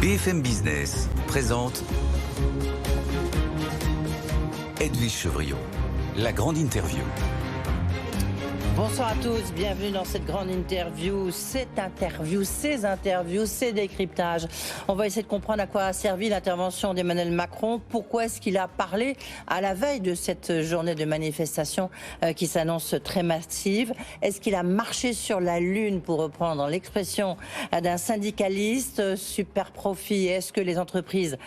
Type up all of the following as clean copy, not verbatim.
BFM Business présente Edwige Chevrillon, la grande interview. Bonsoir à tous, bienvenue dans cette grande interview, ces interviews, ces décryptages. On va essayer de comprendre à quoi a servi l'intervention d'Emmanuel Macron, pourquoi est-ce qu'il a parlé à la veille de cette journée de manifestation qui s'annonce très massive. Est-ce qu'il a marché sur la lune, pour reprendre l'expression d'un syndicaliste, super profit? Est-ce que les entreprises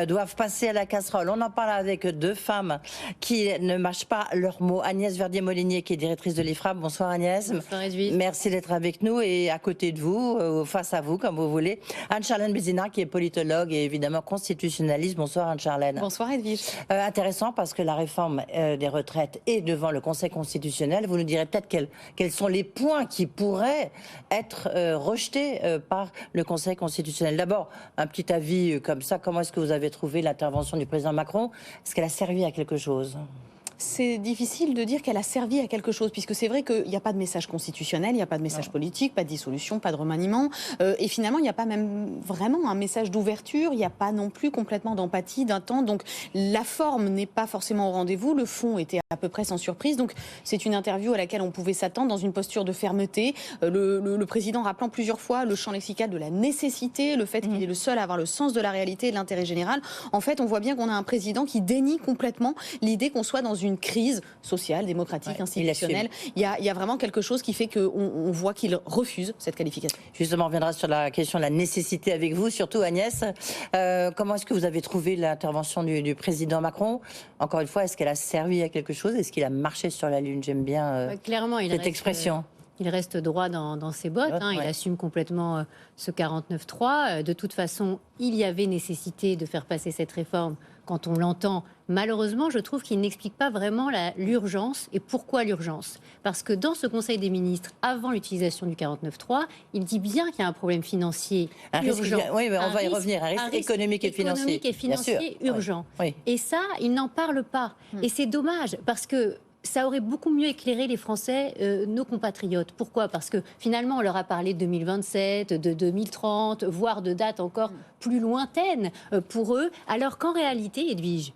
doivent passer à la casserole? On en parle avec deux femmes qui ne mâchent pas leurs mots. Agnès Verdier-Molinier, qui est directrice de l'IFRAP. Bonsoir Agnès. Bonsoir Edwige. Merci d'être avec nous et à côté de vous, face à vous, comme vous voulez. Anne-Charlène Bézina, qui est politologue et évidemment constitutionnaliste. Bonsoir Anne-Charlène. Bonsoir Edwige. Intéressant parce que la réforme des retraites est devant le Conseil constitutionnel. Vous nous direz peut-être quels sont les points qui pourraient être rejetés par le Conseil constitutionnel. D'abord, un petit avis comme ça. Comment est-ce que vous avez trouvé l'intervention du président Macron? Est-ce qu'elle a servi à quelque chose? C'est difficile de dire qu'elle a servi à quelque chose, puisque c'est vrai qu'il n'y a pas de message constitutionnel, il n'y a pas de message politique, pas de dissolution, pas de remaniement. Et finalement, il n'y a pas même vraiment un message d'ouverture, il n'y a pas non plus complètement d'empathie, d'intent. Donc la forme n'est pas forcément au rendez-vous, le fond était à peu près sans surprise. Donc c'est une interview à laquelle on pouvait s'attendre dans une posture de fermeté. Le président rappelant plusieurs fois le champ lexical de la nécessité, le fait qu'il est le seul à avoir le sens de la réalité et de l'intérêt général. En fait, on voit bien qu'on a un président qui dénie complètement l'idée qu'on soit dans une crise sociale, démocratique, institutionnelle. Il y a vraiment quelque chose qui fait qu'on voit qu'il refuse cette qualification. Justement, on reviendra sur la question de la nécessité avec vous, surtout Agnès. Comment est-ce que vous avez trouvé l'intervention du président Macron? Encore une fois, est-ce qu'elle a servi à quelque chose? Est-ce qu'il a marché sur la lune? J'aime bien clairement, cette expression. Il reste droit dans ses bottes, il assume complètement ce 49.3. De toute façon, il y avait nécessité de faire passer cette réforme quand on l'entend. Malheureusement, je trouve qu'il n'explique pas vraiment l'urgence. Et pourquoi l'urgence? Parce que dans ce Conseil des ministres, avant l'utilisation du 49.3, il dit bien qu'il y a un problème financier urgent. Oui, mais on va y revenir. Un risque économique et financier urgent. Et ça, il n'en parle pas. Et c'est dommage, parce que ça aurait beaucoup mieux éclairé les Français, nos compatriotes. Pourquoi? Parce que finalement, on leur a parlé de 2027, de 2030, voire de dates encore plus lointaines pour eux, alors qu'en réalité, Edwige,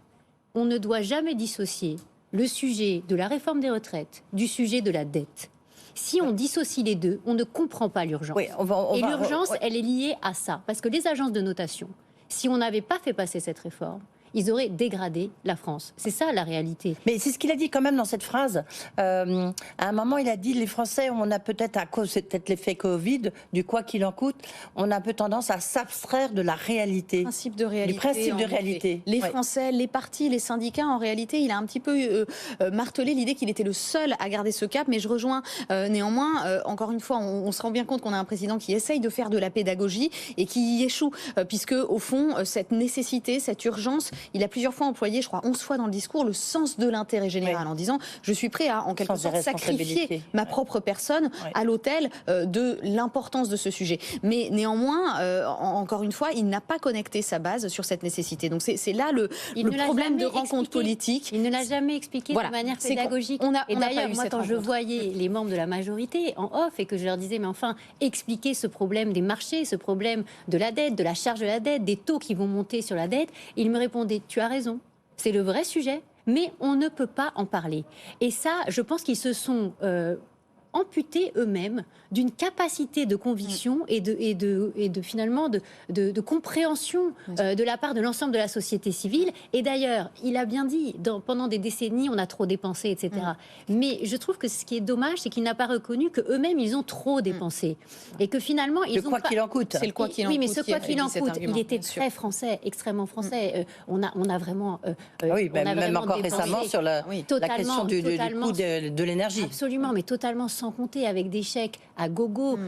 on ne doit jamais dissocier le sujet de la réforme des retraites du sujet de la dette. Si on dissocie les deux, on ne comprend pas l'urgence. Et l'urgence, elle est liée à ça. Parce que les agences de notation, si on n'avait pas fait passer cette réforme, ils auraient dégradé la France. C'est ça la réalité. Mais c'est ce qu'il a dit quand même dans cette phrase. À un moment, il a dit, les Français, on a peut-être, à cause, c'est peut-être l'effet Covid, du quoi qu'il en coûte, on a un peu tendance à s'abstraire de la réalité. Principe de réalité. Du principe de réalité. Les Français, les partis, les syndicats, en réalité, il a un petit peu martelé l'idée qu'il était le seul à garder ce cap. Mais je rejoins néanmoins, encore une fois, on se rend bien compte qu'on a un président qui essaye de faire de la pédagogie et qui y échoue. Puisque, au fond, cette nécessité, cette urgence, il a plusieurs fois employé, je crois 11 fois dans le discours, le sens de l'intérêt général, en disant je suis prêt à, en quelque sorte, sacrifier ma propre personne à l'autel de l'importance de ce sujet. Mais néanmoins, encore une fois, il n'a pas connecté sa base sur cette nécessité. Donc c'est là le problème de rencontre politique. Il ne l'a jamais expliqué de manière pédagogique. Et d'ailleurs, moi, quand je voyais les membres de la majorité en off et que je leur disais, mais enfin, expliquez ce problème des marchés, ce problème de la dette, de la charge de la dette, des taux qui vont monter sur la dette, ils me répondaient, tu as raison, c'est le vrai sujet, mais on ne peut pas en parler. Et ça, je pense qu'ils se sont amputés eux-mêmes d'une capacité de conviction et de finalement de compréhension de la part de l'ensemble de la société civile. Et d'ailleurs, il a bien dit, pendant des décennies, on a trop dépensé, etc. Mais je trouve que ce qui est dommage, c'est qu'il n'a pas reconnu qu'eux-mêmes, ils ont trop dépensé. Et que finalement, ils ont quoi qu'il en coûte. C'est le quoi qu'il en coûte. Oui, mais ce quoi qu'il en coûte, il était très français, extrêmement français. On a vraiment... même encore récemment sur la question du coût de l'énergie. Absolument, mais totalement sans compter, avec des chèques à gogo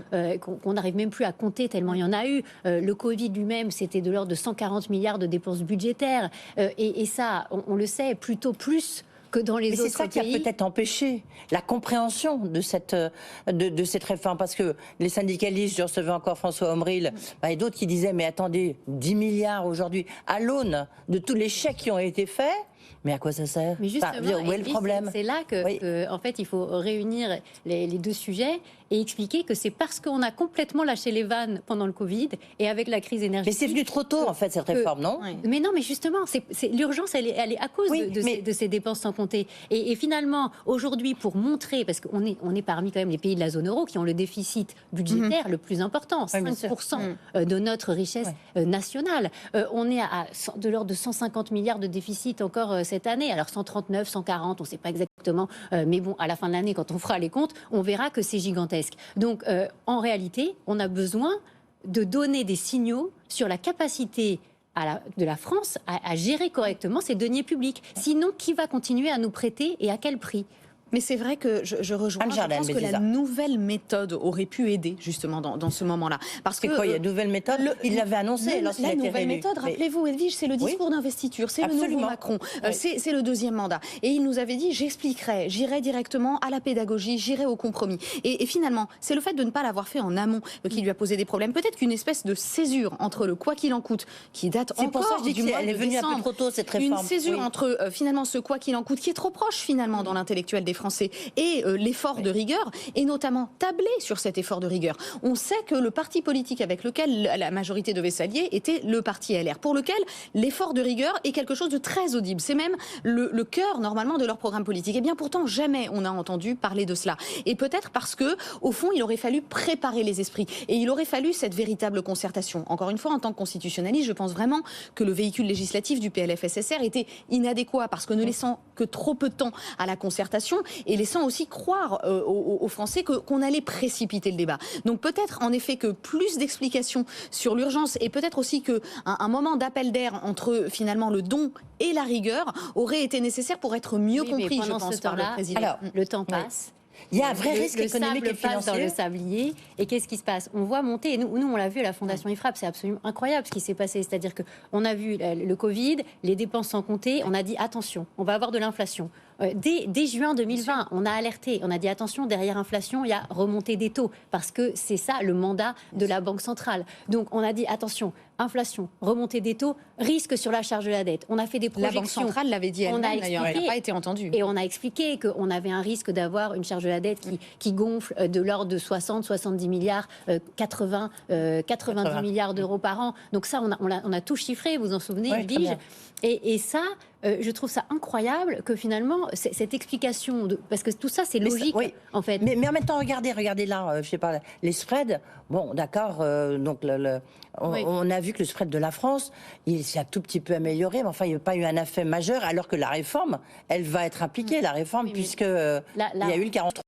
qu'on n'arrive même plus à compter tellement il y en a eu. Le Covid lui-même, c'était de l'ordre de 140 milliards de dépenses budgétaires. Et ça, on le sait, plutôt plus que dans les autres pays. C'est ça qui a peut-être empêché la compréhension de cette réforme, parce que les syndicalistes, je recevais encore François Omril, et d'autres qui disaient, mais attendez, 10 milliards aujourd'hui, à l'aune de tous les chèques qui ont été faits, Mais à quoi ça sert? Mais justement, où est le problème? C'est là que, en fait, il faut réunir les deux sujets et expliquer que c'est parce qu'on a complètement lâché les vannes pendant le Covid et avec la crise énergétique. Mais c'est venu trop tôt, en fait, cette réforme, non? Mais non, mais justement, l'urgence, elle est à cause de ces dépenses sans compter. Et finalement, aujourd'hui, pour montrer, parce qu'on est parmi quand même les pays de la zone euro qui ont le déficit budgétaire le plus important, 5% de notre richesse nationale. On est de l'ordre de 150 milliards de déficit encore cette année. Alors 139, 140, on ne sait pas exactement. Mais bon, à la fin de l'année, quand on fera les comptes, on verra que c'est gigantesque. Donc, en réalité, on a besoin de donner des signaux sur la capacité de la France à gérer correctement ses deniers publics. Sinon, qui va continuer à nous prêter et à quel prix ? Mais c'est vrai que je rejoins. Je pense que la nouvelle méthode aurait pu aider justement dans ce moment-là. Parce que il y a une nouvelle méthode. Il l'avait annoncé lorsqu'il a été réélu. La nouvelle méthode, rappelez-vous, Edwige, c'est le discours d'investiture, c'est le nouveau Macron, c'est le deuxième mandat. Et il nous avait dit, j'expliquerai, j'irai directement à la pédagogie, j'irai au compromis. Et finalement, c'est le fait de ne pas l'avoir fait en amont qui lui a posé des problèmes. Peut-être qu'une espèce de césure entre le quoi qu'il en coûte, qui date encore du mois de décembre. Elle est venue un peu trop tôt, cette réforme. Une césure entre finalement ce quoi qu'il en coûte, qui est trop proche finalement dans l'intellectuel des Français, et l'effort de rigueur, et notamment tabler sur cet effort de rigueur. On sait que le parti politique avec lequel la majorité devait s'allier était le parti LR, pour lequel l'effort de rigueur est quelque chose de très audible. C'est même le cœur, normalement, de leur programme politique. Et bien pourtant, jamais on a entendu parler de cela. Et peut-être parce que, au fond, il aurait fallu préparer les esprits. Et il aurait fallu cette véritable concertation. Encore une fois, en tant que constitutionnaliste, je pense vraiment que le véhicule législatif du PLFSSR était inadéquat, parce que ne laissant que trop peu de temps à la concertation, et laissant aussi croire aux Français qu'on allait précipiter le débat. Donc peut-être en effet que plus d'explications sur l'urgence, et peut-être aussi qu'un moment d'appel d'air entre finalement le don et la rigueur aurait été nécessaire pour être mieux compris, je pense, par le président. Alors, le temps passe. Il y a un vrai risque économique et financier. Dans le sablier. Et qu'est-ce qui se passe? On voit monter, et nous on l'a vu à la Fondation IFRAP, c'est absolument incroyable ce qui s'est passé. C'est-à-dire qu'on a vu le Covid, les dépenses sans compter, on a dit attention, on va avoir de l'inflation. Dès juin 2020, on a alerté, on a dit attention, derrière inflation, il y a remontée des taux, parce que c'est ça le mandat de la Banque centrale. Donc on a dit attention, inflation, remontée des taux, risque sur la charge de la dette. On a fait des projections. La Banque centrale l'avait dit elle-même, d'ailleurs, elle n'a pas été entendue. Et on a expliqué qu'on avait un risque d'avoir une charge de la dette qui gonfle de l'ordre de 60, 70 milliards, 90 milliards d'euros par an. Donc ça, on a tout chiffré, vous vous en souvenez, Edwige. Et ça, je trouve ça incroyable que finalement, cette explication, parce que tout ça, c'est logique, en fait. Mais en même temps, regardez là, je sais pas, les spreads. Bon, d'accord, donc on a vu que le spread de la France, il s'est un tout petit peu amélioré, mais enfin, il n'y a pas eu un effet majeur, alors que la réforme, elle va être appliquée, la réforme, puisque il y a eu le 43.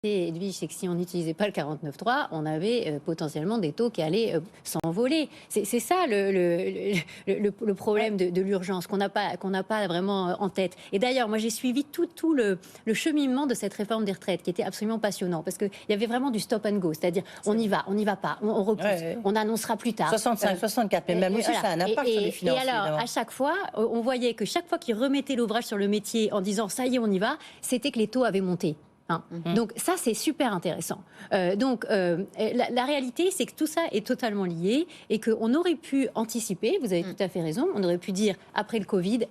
Et Edwige, c'est que si on n'utilisait pas le 49.3, on avait potentiellement des taux qui allaient s'envoler. C'est ça le problème de l'urgence qu'on n'a pas vraiment en tête. Et d'ailleurs, moi j'ai suivi tout le cheminement de cette réforme des retraites qui était absolument passionnant, parce qu'il y avait vraiment du stop and go, c'est-à-dire on y va pas, on repousse, on annoncera plus tard. 65, 64, mais même aussi ça a un impact sur les finances. Et alors, évidemment. À chaque fois, on voyait que chaque fois qu'ils remettaient l'ouvrage sur le métier en disant ça y est, on y va, c'était que les taux avaient monté. Donc ça, c'est super intéressant. La réalité, c'est que tout ça est totalement lié et qu'on aurait pu anticiper, vous avez tout à fait raison, on aurait pu dire, après le Covid,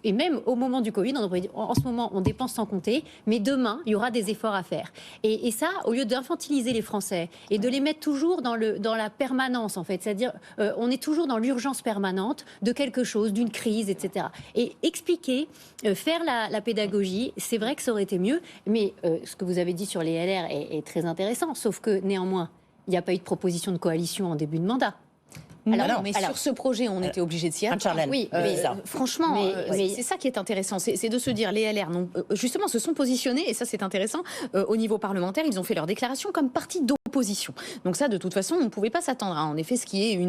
et même au moment du Covid, on aurait dit, en ce moment, on dépense sans compter, mais demain, il y aura des efforts à faire. Et ça, au lieu d'infantiliser les Français et de les mettre toujours dans la permanence, en fait, c'est-à-dire, on est toujours dans l'urgence permanente de quelque chose, d'une crise, etc. Et expliquer, faire la pédagogie, c'est vrai que ça aurait été mieux, mais ce que vous avez dit sur les LR est très intéressant, sauf que néanmoins, il n'y a pas eu de proposition de coalition en début de mandat. Alors, sur ce projet, on était obligé de s'y attendre. Oui, franchement, c'est ça qui est intéressant, c'est de se dire, les LR, justement, se sont positionnés, et ça c'est intéressant, au niveau parlementaire, ils ont fait leur déclaration comme parti d'opposition. Donc ça, de toute façon, on ne pouvait pas s'attendre à, en effet, ce qui est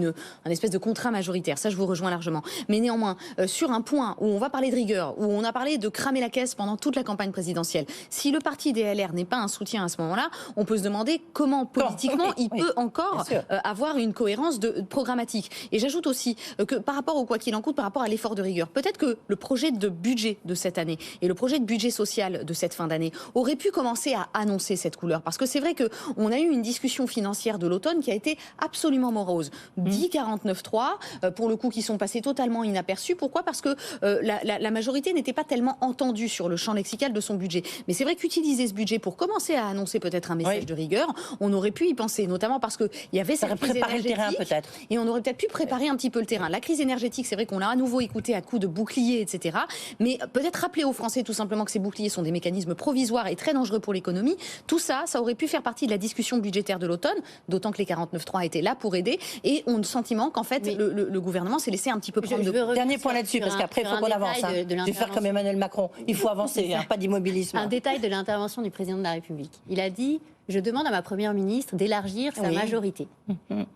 un espèce de contrat majoritaire. Ça, je vous rejoins largement. Mais néanmoins, sur un point où on va parler de rigueur, où on a parlé de cramer la caisse pendant toute la campagne présidentielle, si le parti des LR n'est pas un soutien à ce moment-là, on peut se demander comment, politiquement, il peut encore avoir une cohérence de programmation. Et j'ajoute aussi que par rapport au quoi qu'il en coûte, par rapport à l'effort de rigueur, peut-être que le projet de budget de cette année et le projet de budget social de cette fin d'année aurait pu commencer à annoncer cette couleur. Parce que c'est vrai qu'on a eu une discussion financière de l'automne qui a été absolument morose. 10 49.3, pour le coup, qui sont passés totalement inaperçus. Pourquoi ? Parce que la majorité n'était pas tellement entendue sur le champ lexical de son budget. Mais c'est vrai qu'utiliser ce budget pour commencer à annoncer peut-être un message de rigueur, on aurait pu y penser, notamment parce qu'il y avait cette crise énergétique. Le terrain, peut-être. Et on aurait peut-être pu préparer un petit peu le terrain. La crise énergétique, c'est vrai qu'on l'a à nouveau écouté à coups de boucliers, etc. Mais peut-être rappeler aux Français tout simplement que ces boucliers sont des mécanismes provisoires et très dangereux pour l'économie. Tout ça, ça aurait pu faire partie de la discussion budgétaire de l'automne, d'autant que les 49.3 étaient là pour aider. Et on a le sentiment qu'en fait, le gouvernement s'est laissé un petit peu prendre de... Dernier point là-dessus, parce qu'après, il faut qu'on avance. Je vais faire comme Emmanuel Macron. Il faut avancer, pas d'immobilisme. Un détail de l'intervention du président de la République. Il a dit... Je demande à ma première ministre d'élargir sa majorité.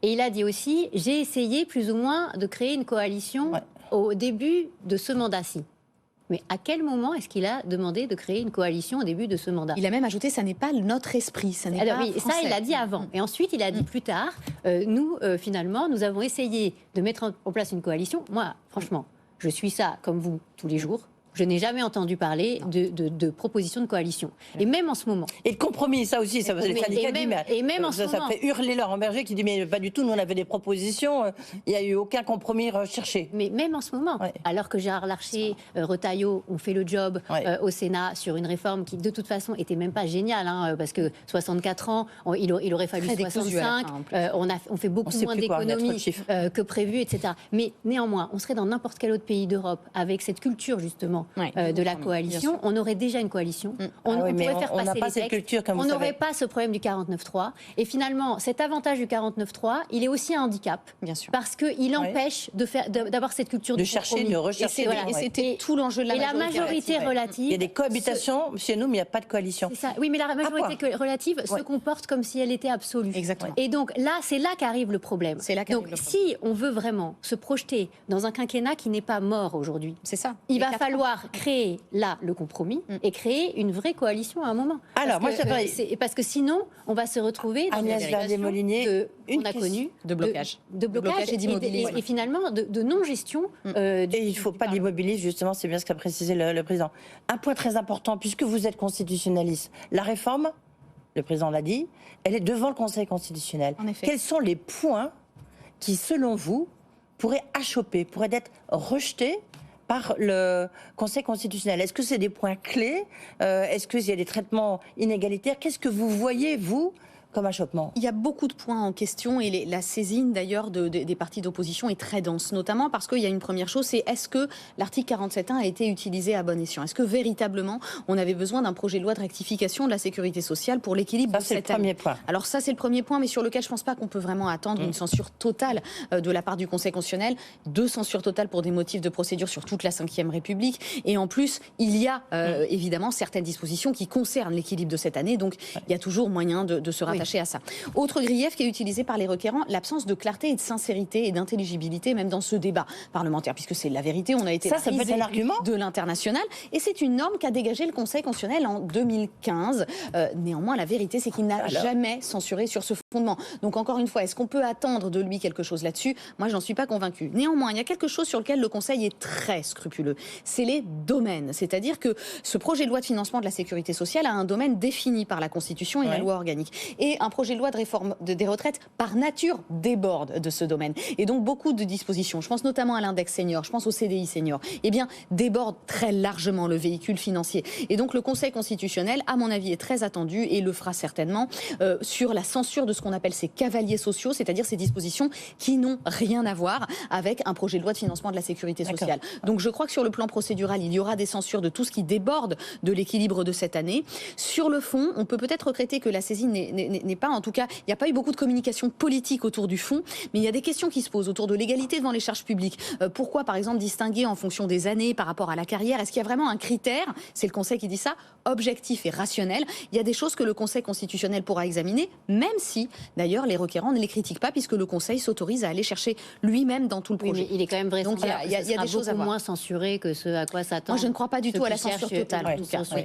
Et il a dit aussi, j'ai essayé plus ou moins de créer une coalition au début de ce mandat-ci. Mais à quel moment est-ce qu'il a demandé de créer une coalition au début de ce mandat ? Il a même ajouté, ça n'est pas notre esprit, ça n'est pas français. Ça, il l'a dit avant. Et ensuite, il a dit plus tard, nous, finalement, nous avons essayé de mettre en place une coalition. Moi, franchement, je suis ça comme vous tous les jours. Je n'ai jamais entendu parler de proposition de coalition. Et même en ce moment. Et de compromis, ça aussi, ça les syndicats disent. Et même en ce moment. Ça fait hurler Laurent Berger qui dit mais pas du tout, nous on avait des propositions, il n'y a eu aucun compromis recherché. Mais même en ce moment, alors que Gérard Larcher, Retailleau ont fait le job au Sénat sur une réforme qui de toute façon était même pas géniale, parce que 64 ans, il aurait fallu 65, on fait beaucoup moins d'économies que prévu, etc. Mais néanmoins, on serait dans n'importe quel autre pays d'Europe avec cette culture justement de la coalition, on aurait déjà une coalition. On pourrait faire passer les textes. On n'aurait pas ce problème du 49.3. Et finalement, cet avantage du 49.3, il est aussi un handicap. Bien sûr. Parce qu'il empêche d'avoir cette culture de chercher, de rechercher. Et c'était tout l'enjeu de la majorité relative. Il y a des cohabitations chez nous, mais il n'y a pas de coalition. C'est ça. Oui, mais la majorité relative se comporte comme si elle était absolue. Exactement. Et donc là, c'est là qu'arrive le problème. Donc si on veut vraiment se projeter dans un quinquennat qui n'est pas mort aujourd'hui, c'est ça. Il va falloir créer là le compromis et créer une vraie coalition à un moment. Alors, parce que sinon, on va se retrouver dans une situation qu'on a connue de blocage. De blocage et d'immobilisme. Et finalement, de non-gestion. Et il ne faut pas d'immobilisme, justement, c'est bien ce qu'a précisé le président. Un point très important, puisque vous êtes constitutionnaliste, la réforme, le président l'a dit, elle est devant le Conseil constitutionnel. En effet. Quels sont les points qui, selon vous, pourraient achopper, pourraient être rejetés par le Conseil constitutionnel? Est-ce que c'est des points clés? Est-ce qu'il y a des traitements inégalitaires? Qu'est-ce que vous voyez, vous, comme achoppement? Il y a beaucoup de points en question et la saisine d'ailleurs des partis d'opposition est très dense, notamment parce qu'il y a une première chose, c'est est-ce que l'article 47.1 a été utilisé à bon escient? Est-ce que véritablement on avait besoin d'un projet de loi de rectification de la sécurité sociale pour l'équilibre de cette année? C'est le premier point. Alors ça c'est le premier point, mais sur lequel je ne pense pas qu'on peut vraiment attendre une censure totale de la part du Conseil constitutionnel, de censure totale pour des motifs de procédure sur toute la Ve République, et en plus il y a évidemment certaines dispositions qui concernent l'équilibre de cette année, donc il y a toujours moyen de se rattacher à ça. Autre grief qui est utilisé par les requérants, l'absence de clarté et de sincérité et d'intelligibilité même dans ce débat parlementaire, puisque c'est la vérité, on a été ça peut être un argument de l'international, et c'est une norme qu'a dégagé le Conseil constitutionnel en 2015. Néanmoins, la vérité, c'est qu'il n'a jamais censuré sur ce fondement. Donc encore une fois, est-ce qu'on peut attendre de lui quelque chose là-dessus? Moi, j'en suis pas convaincue. Néanmoins, il y a quelque chose sur lequel le Conseil est très scrupuleux. C'est les domaines. C'est-à-dire que ce projet de loi de financement de la sécurité sociale a un domaine défini par la Constitution et la loi organique. Et un projet de loi de réforme des retraites, par nature, déborde de ce domaine. Et donc, beaucoup de dispositions, je pense notamment à l'index senior, je pense au CDI senior, eh bien, débordent très largement le véhicule financier. Et donc, le Conseil constitutionnel, à mon avis, est très attendu, et le fera certainement, sur la censure de ce qu'on appelle ces cavaliers sociaux, c'est-à-dire ces dispositions qui n'ont rien à voir avec un projet de loi de financement de la sécurité sociale. Donc, je crois que sur le plan procédural, il y aura des censures de tout ce qui déborde de l'équilibre de cette année. Sur le fond, on peut peut-être regretter que la saisine n'est pas, en tout cas, il n'y a pas eu beaucoup de communication politique autour du fond, mais il y a des questions qui se posent autour de l'égalité devant les charges publiques. Pourquoi, par exemple, distinguer en fonction des années par rapport à la carrière? Est-ce qu'il y a vraiment un critère, c'est le Conseil qui dit ça, objectif et rationnel? Il y a des choses que le Conseil constitutionnel pourra examiner, même si, d'ailleurs, les requérants ne les critiquent pas, puisque le Conseil s'autorise à aller chercher lui-même dans tout le projet. Oui, mais il est quand même vrai. Donc il y a des choses à voir. Moins censuré que ce à quoi s'attend. Moi, je ne crois pas du tout à la censure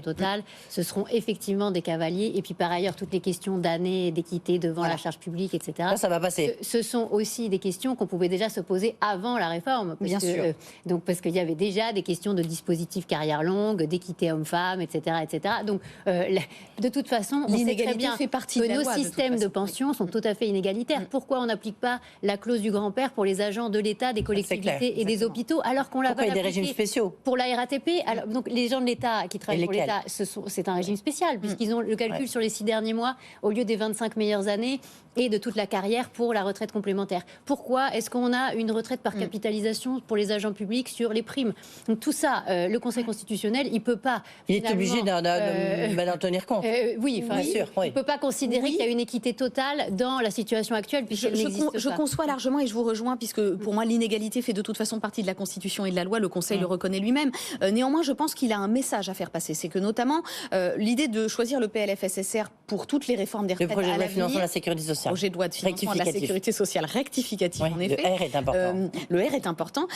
totale. Ce seront effectivement des cavaliers. Et puis, par ailleurs, toutes les questions d'années, d'équité devant la charge publique, etc. Ça va passer. Ce sont aussi des questions qu'on pouvait déjà se poser avant la réforme. Bien sûr. Donc, parce qu'il y avait déjà des questions de dispositifs carrière longue, d'équité homme-femme, etc., etc. Donc, de toute façon, on sait très bien que nos systèmes de pension sont tout à fait inégalitaires. Pourquoi on n'applique pas la clause du grand-père pour les agents de l'État, des collectivités et des hôpitaux, alors qu'on l'a des régimes spéciaux pour la RATP? Alors, donc, les gens de l'État qui travaillent pour l'État, c'est un régime spécial, puisqu'ils ont le calcul sur les 6 derniers mois au lieu des 25 meilleures années et de toute la carrière pour la retraite complémentaire. Pourquoi est-ce qu'on a une retraite par capitalisation pour les agents publics sur les primes? Donc tout ça, le Conseil constitutionnel, il ne peut pas... Il est obligé d'en tenir compte. Oui, bien sûr. Il ne peut pas considérer qu'il y a une équité totale dans la situation actuelle, puisqu'elle n'existe pas. Je conçois largement et je vous rejoins, puisque pour moi, l'inégalité fait de toute façon partie de la Constitution et de la loi. Le Conseil le reconnaît lui-même. Néanmoins, je pense qu'il a un message à faire passer. C'est que notamment, l'idée de choisir le PLFSSR pour toutes les réformes des retraites à l'avenir... Le projet de loi de financement de la sécurité sociale. Projet de loi de financement de la sécurité sociale rectificatif, en effet. Le R est important. Le R est important.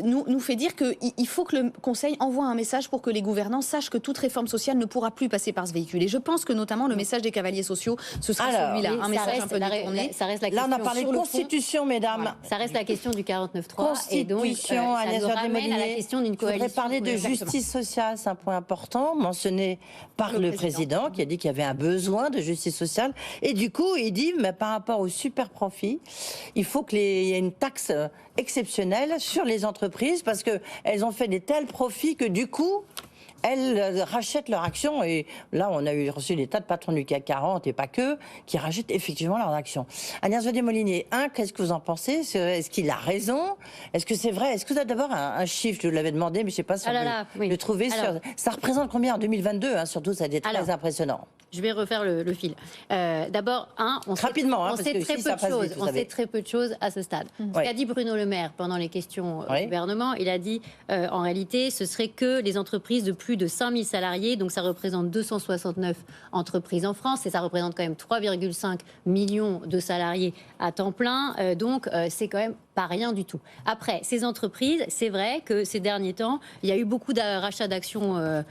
Nous fait dire qu'il faut que le Conseil envoie un message pour que les gouvernants sachent que toute réforme sociale ne pourra plus passer par ce véhicule. Et je pense que notamment le message des cavaliers sociaux, ce sera celui-là. Un message un peu détourné. Là, on a parlé de Constitution, mesdames. Voilà. Ça reste la question du 49.3. Et donc, ça nous ramène à la question d'une coalition. Je voudrais parler de justice sociale. C'est un point important, mentionné par le président, qui a dit qu'il y avait un besoin de justice sociale. Et du coup, il dit, mais par rapport aux super profits, il faut qu'il y ait une taxe exceptionnelle sur les entreprises parce qu'elles ont fait des tels profits que du coup, elles rachètent leurs actions. Et là, on a reçu des tas de patrons du CAC 40 et pas que, qui rachètent effectivement leurs actions. Agnès Vandenborre-Molinier, qu'est-ce que vous en pensez? Est-ce qu'il a raison? Est-ce que c'est vrai? Est-ce que vous avez d'abord un chiffre? Je vous l'avais demandé, mais je ne sais pas si vous le trouvez. Ça représente combien en 2022? Surtout, ça a été très impressionnant. Je vais refaire le fil. D'abord, on sait très peu de choses à ce stade. Ce qu'a dit Bruno Le Maire pendant les questions au gouvernement, il a dit en réalité, ce serait que les entreprises de plus de 5000 salariés, donc ça représente 269 entreprises en France, et ça représente quand même 3,5 millions de salariés à temps plein, donc c'est quand même pas rien du tout. Après, ces entreprises, c'est vrai que ces derniers temps, il y a eu beaucoup de rachats d'actions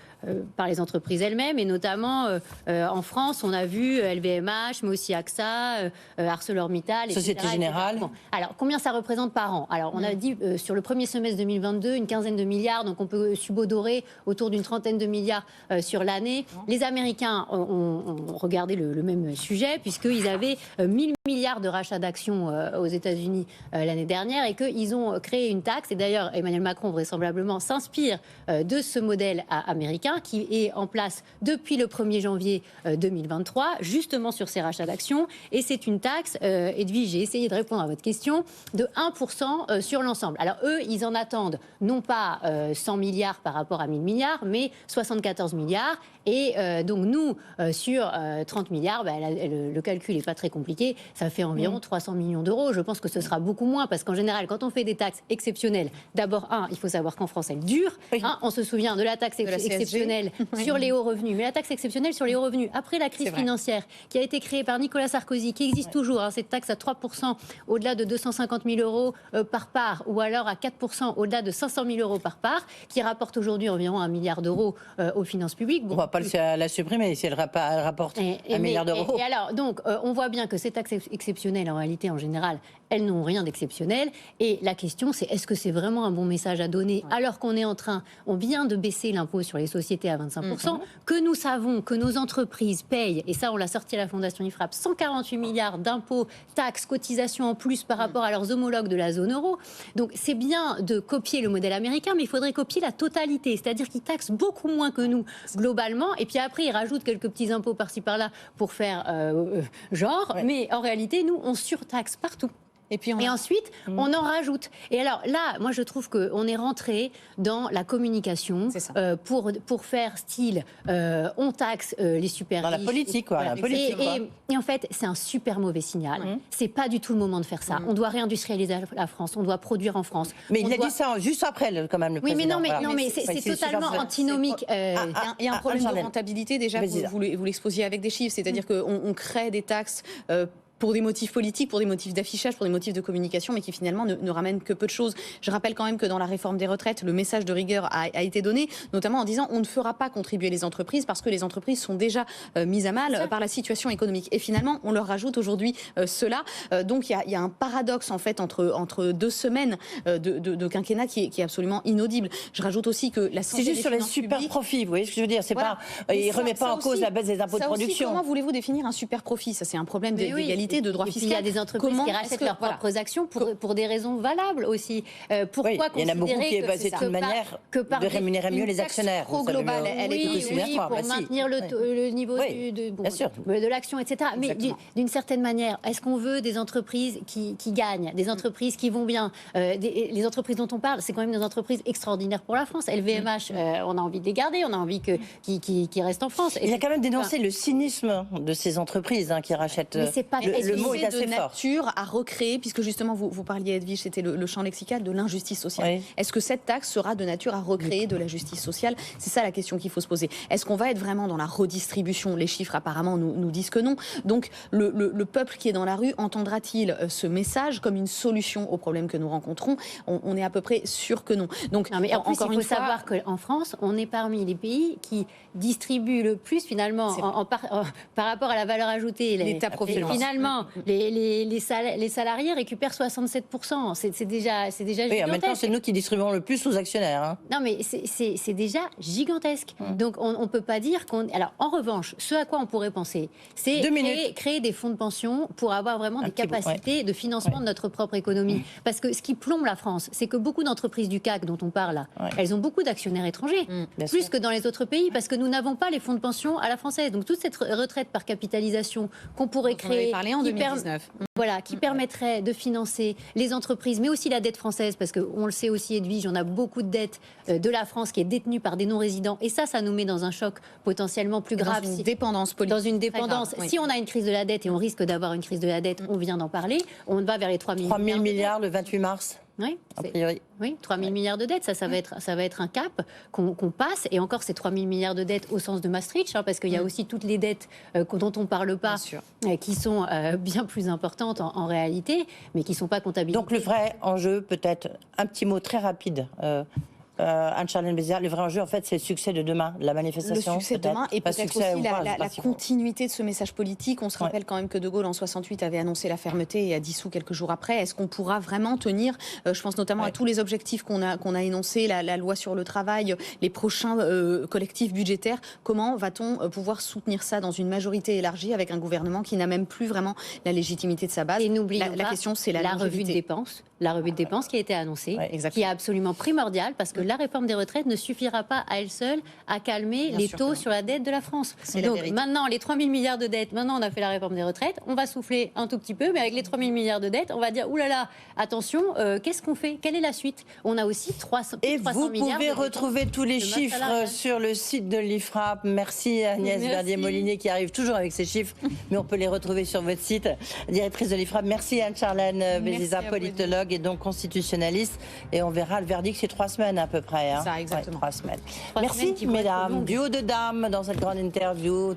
par les entreprises elles-mêmes, et notamment en France, on a vu LVMH, mais aussi AXA, ArcelorMittal, Société Générale. Bon. Alors, combien ça représente par an? Alors, on a dit sur le premier semestre 2022, une quinzaine de milliards, donc on peut subodorer autour d'une trentaine de milliards sur l'année. Les Américains ont regardé le même sujet, puisqu'ils avaient 1000 milliards de rachats d'actions aux États-Unis l'année dernière, et qu'ils ont créé une taxe. Et d'ailleurs, Emmanuel Macron, vraisemblablement, s'inspire de ce modèle américain qui est en place depuis le 1er janvier 2023, justement sur ces rachats d'actions. Et c'est une taxe, Edwige, j'ai essayé de répondre à votre question, de 1% sur l'ensemble. Alors eux, ils en attendent non pas 100 milliards par rapport à 1000 milliards, mais 74 milliards. Et donc nous, sur 30 milliards, le calcul n'est pas très compliqué, ça fait environ 300 millions d'euros. Je pense que ce sera beaucoup moins, parce qu'en général, quand on fait des taxes exceptionnelles, d'abord, il faut savoir qu'en France, elles durent. On se souvient de la taxe exceptionnelle sur les hauts revenus, mais la taxe exceptionnelle sur les hauts revenus, après la crise financière, qui a été créée par Nicolas Sarkozy, qui existe toujours, cette taxe à 3% au-delà de 250 000 euros par part, ou alors à 4% au-delà de 500 000 euros par part, qui rapporte aujourd'hui environ 1 milliard d'euros aux finances publiques. On ne va pas la supprimer si elle rapporte 1 milliard d'euros. Et alors, donc, on voit bien que ces taxes exceptionnelles, en réalité, en général, elles n'ont rien d'exceptionnel. Et la question, c'est est-ce que c'est vraiment un bon message à donner, alors qu'on est on vient de baisser l'impôt sur les sociétés à 25%, que nous savons que nos entreprises payent, et ça, on l'a sorti à la Fondation IFRAP, 148 milliards d'impôts, taxes, cotisations en plus par rapport à leurs homologues de la zone euro. Donc, c'est bien de copier le modèle américain, mais il faudrait copier la totalité, c'est-à-dire qu'ils taxent beaucoup moins que nous, globalement, et puis après, ils rajoutent quelques petits impôts par-ci par-là pour faire genre, mais en réalité, nous, on surtaxe partout. Et ensuite, on en rajoute. Et alors là, moi, je trouve qu'on est rentré dans la communication pour faire style on taxe les super riches. Dans la politique, quoi. Et en fait, c'est un super mauvais signal. C'est pas du tout le moment de faire ça. On doit réindustrialiser la France, on doit produire en France. Mais il a dit ça juste après, quand même, le président. Oui, mais c'est totalement antinomique. Il y a un problème de rentabilité, déjà, vous l'exposiez avec des chiffres, c'est-à-dire qu'on crée des taxes pour des motifs politiques, pour des motifs d'affichage, pour des motifs de communication, mais qui finalement ne ramènent que peu de choses. Je rappelle quand même que dans la réforme des retraites, le message de rigueur a été donné, notamment en disant on ne fera pas contribuer les entreprises parce que les entreprises sont déjà mises à mal par la situation économique. Et finalement, on leur rajoute aujourd'hui cela. Donc il y a un paradoxe en fait entre 2 semaines de quinquennat qui est absolument inaudible. Je rajoute aussi que la santé c'est juste sur les super publiques, profits, vous voyez ce que je veux dire. C'est voilà. il ne remet pas en cause la baisse des impôts de production. Comment voulez-vous définir un super profit? Ça, c'est un problème d'égalité, de droit fiscal. Il y a des entreprises qui rachètent leurs propres actions pour des raisons valables aussi. Pourquoi il y en a beaucoup qui c'est une manière de rémunérer mieux les actionnaires. Trop globale, elle est pour maintenir le niveau de l'action, etc. Mais d'une certaine manière, est-ce qu'on veut des entreprises qui gagnent, des entreprises qui vont bien? Les entreprises dont on parle, c'est quand même des entreprises extraordinaires pour la France. LVMH, on a envie de les garder, on a envie qu'ils restent en France. Il a quand même dénoncé le cynisme de ces entreprises qui rachètent. Mais c'est pas le mot est assez de fort. Nature à recréer, puisque justement vous parliez, Edwige, c'était le champ lexical de l'injustice sociale. Oui. Est-ce que cette taxe sera de nature à recréer de la justice sociale? C'est ça la question qu'il faut se poser. Est-ce qu'on va être vraiment dans la redistribution? Les chiffres apparemment nous disent que non. Donc le peuple qui est dans la rue entendra-t-il ce message comme une solution aux problèmes que nous rencontrons? On est à peu près sûr que non. Donc non, mais en plus, il faut savoir qu'en France, on est parmi les pays qui distribuent le plus finalement par rapport à la valeur ajoutée. Finalement, les salariés récupèrent 67%. C'est déjà gigantesque. En même temps, c'est nous qui distribuons le plus aux actionnaires. Non, mais c'est déjà gigantesque. Donc, on ne peut pas dire qu'on... Alors, en revanche, ce à quoi on pourrait penser, c'est créer des fonds de pension pour avoir vraiment des capacités de financement de notre propre économie. Parce que ce qui plombe la France, c'est que beaucoup d'entreprises du CAC dont on parle là, elles ont beaucoup d'actionnaires étrangers, plus que dans les autres pays, parce que nous n'avons pas les fonds de pension à la française. Donc, toute cette retraite par capitalisation qu'on pourrait créer... parlé en 2019. Qui permettrait de financer les entreprises, mais aussi la dette française, parce qu'on le sait aussi, Edwige, on a beaucoup de dettes de la France qui est détenue par des non-résidents, et ça nous met dans un choc potentiellement plus grave. Dans une dépendance politique. Dans une dépendance. Si on a une crise de la dette, et on risque d'avoir une crise de la dette, on vient d'en parler, on va vers les 3 000 milliards le 28 mars. Oui, a priori. Oui, 3 000 milliards de dettes, ça va être un cap qu'on passe. Et encore, c'est 3 000 milliards de dettes au sens de Maastricht, parce qu'il y a aussi toutes les dettes dont on ne parle pas, qui sont bien plus importantes en réalité, mais qui ne sont pas comptabilisées. Donc le vrai enjeu, peut-être, un petit mot très rapide. Anne-Charlène Béziard, le vrai enjeu, en fait, c'est le succès de demain, la manifestation. Le succès de demain et peut-être aussi la continuité de ce message politique. On se rappelle quand même que De Gaulle, en 68, avait annoncé la fermeté et a dissous quelques jours après. Est-ce qu'on pourra vraiment tenir, je pense notamment à tous les objectifs qu'on a énoncés, la loi sur le travail, les prochains collectifs budgétaires. Comment va-t-on pouvoir soutenir ça dans une majorité élargie avec un gouvernement qui n'a même plus vraiment la légitimité de sa base? Et n'oublions la question, c'est la revue de dépenses. La revue de dépenses qui a été annoncée, qui est absolument primordiale, parce que la réforme des retraites ne suffira pas à elle seule à calmer les taux sur la dette de la France. Donc maintenant, les 3 000 milliards de dettes, maintenant on a fait la réforme des retraites, on va souffler un tout petit peu, mais avec les 3 000 milliards de dettes, on va dire, oulala, attention, qu'est-ce qu'on fait? Quelle est la suite? On a aussi 300 milliards. Et vous pouvez retrouver tous les chiffres sur le site de l'IFRAP. Merci Agnès Verdier-Molinier qui arrive toujours avec ses chiffres, mais on peut les retrouver sur votre site. Directrice de l'IFRAP, merci Anne-Charlène Béziard, politologue et donc constitutionnaliste. Et on verra le verdict, c'est 3 semaines à peu près. Ça, exactement. 3 semaines. Merci mesdames. Duo de dames dans cette grande interview.